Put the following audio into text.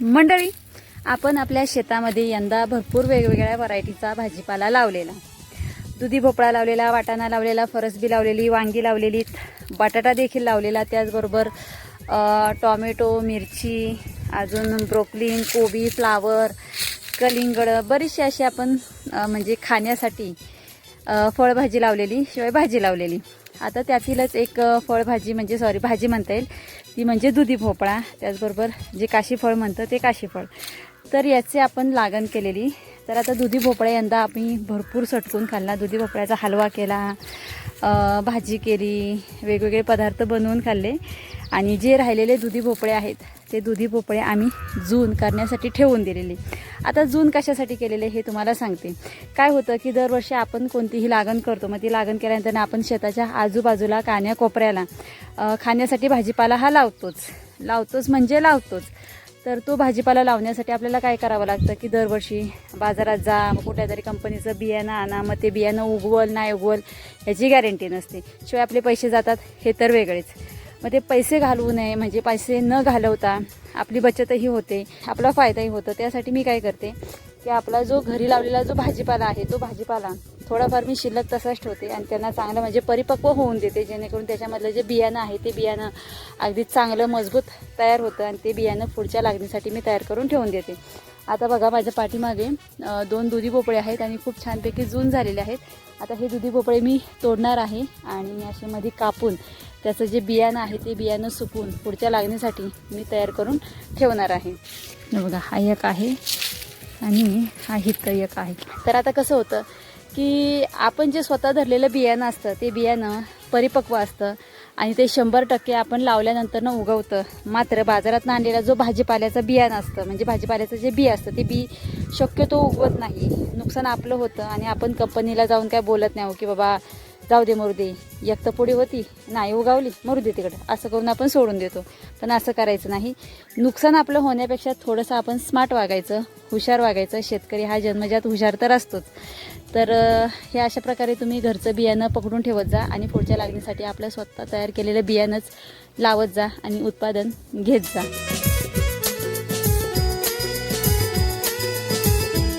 मंडळी, आपण आपल्या शेतामध्ये यंदा भरपूर वेगवेगळ्या व्हरायटीचा भाजीपाला लावलेला. दुधी भोपळा लावलेला, वाटाणा लावलेला, फरसबी लावलेली, वांगी लावलेली, बटाटा देखील लावलेला. त्याचबरोबर टोमॅटो, मिरची, अजून ब्रोकली, कोबी, फ्लावर, कलिंगड, बरीचशी अशी आपण म्हणजे खाण्यासाठी फळभाजी लावलेली, शिवाय भाजी लावलेली. आता त्यातीलच एक फळभाजी म्हणजे भाजी म्हणता येईल ती म्हणजे दुधी भोपळा. त्याचबरोबर जे काशीफळ म्हणतं ते काशीफळ. तर याचे आपण लागण केलेली. तर आता दुधी भोपळा यंदा आम्ही भरपूर सटकून खाल्ला. दुधी भोपळ्याचा हलवा केला, भाजी केली, वेगवेगळे पदार्थ बनवून खाल्ले. आणि जे राहिलेले दुधी भोपळे आहेत ते दुधी भोपळे आम्ही जून करण्यासाठी ठेवून दिलेले. आता जून कशासाठी केलेले हे तुम्हाला सांगते. काय होतं की दरवर्षी आपण कोणतीही लागण करतो, मग ती लागण केल्यानंतर आपण शेताच्या आजूबाजूला कान्या कोपऱ्याला खाण्यासाठी भाजीपाला हा लावतोच. तर तो भाजीपाला लावण्यासाठी आपल्याला काय करावं लागतं की दरवर्षी बाजारात जा, मग कुठल्यातरी कंपनीचं बियाणं आणा, मग ते बियाणं उगवल नाही उगवल याची गॅरंटी नसते. शिवाय आपले पैसे जातात हे तर वेगळेच. मग ते पैसे घालवू नये, म्हणजे पैसे न घालवता आपली बचतही होते, आपला फायदाही होतो. त्यासाठी मी काय करते की आपला जो घरी लावलेला जो भाजीपाला आहे तो भाजीपाला थोडाफार मी शिल्लक तसाच ठेवते आणि त्यांना चांगलं म्हणजे परिपक्व होऊन देते, जेणेकरून त्याच्यामधलं जे बियाणं आहे ते बियाणं अगदी चांगलं मजबूत तयार होतं आणि ते बियाणं पुढच्या लागणीसाठी मी तयार करून ठेवून देते. आता बघा, माझ्या पाठीमागे 2 दुधी भोपळे आहेत आणि खूप छानपैकी जून झालेले आहेत. आता हे दुधी भोपळे मी तोडणार आहे आणि असे मध्ये कापून त्याचं जे बियाणं आहे ते बियाणं सुकवून पुढच्या लागणीसाठी मी तयार करून ठेवणार आहे. बघा, हा एक आहे आणि हा हित एक आहे. तर आता कसं होतं की आपण जे स्वतः धरलेलं बियाणं असतं ते बियाणं परिपक्व असतं आणि ते 100% आपण लावल्यानंतर उगवतं. मात्र बाजारात आणलेला जो भाजीपाल्याचं बियाणं असतं, म्हणजे भाजीपाल्याचं जे बी असतं ते बी शक्यतो उगवत नाही. नुकसान आपलं होतं आणि आपण कंपनीला जाऊन काय बोलत नाही की बाबा जाऊ दे, मरू दे, एक तर पुडी होती नाही उगावली, मरू दे तिकडं, असं करून आपण सोडून देतो. पण असं करायचं नाही. नुकसान आपलं होण्यापेक्षा थोडंसं आपण स्मार्ट वागायचं, हुशार वागायचं. शेतकरी हा जन्मजात हुशार तर असतोच. तर हे अशा प्रकारे तुम्ही घरचं बियाणं पकडून ठेवत जा आणि पुढच्या लागणीसाठी आपलं स्वतः तयार केलेलं बियाणंच लावत जा आणि उत्पादन घेत जा.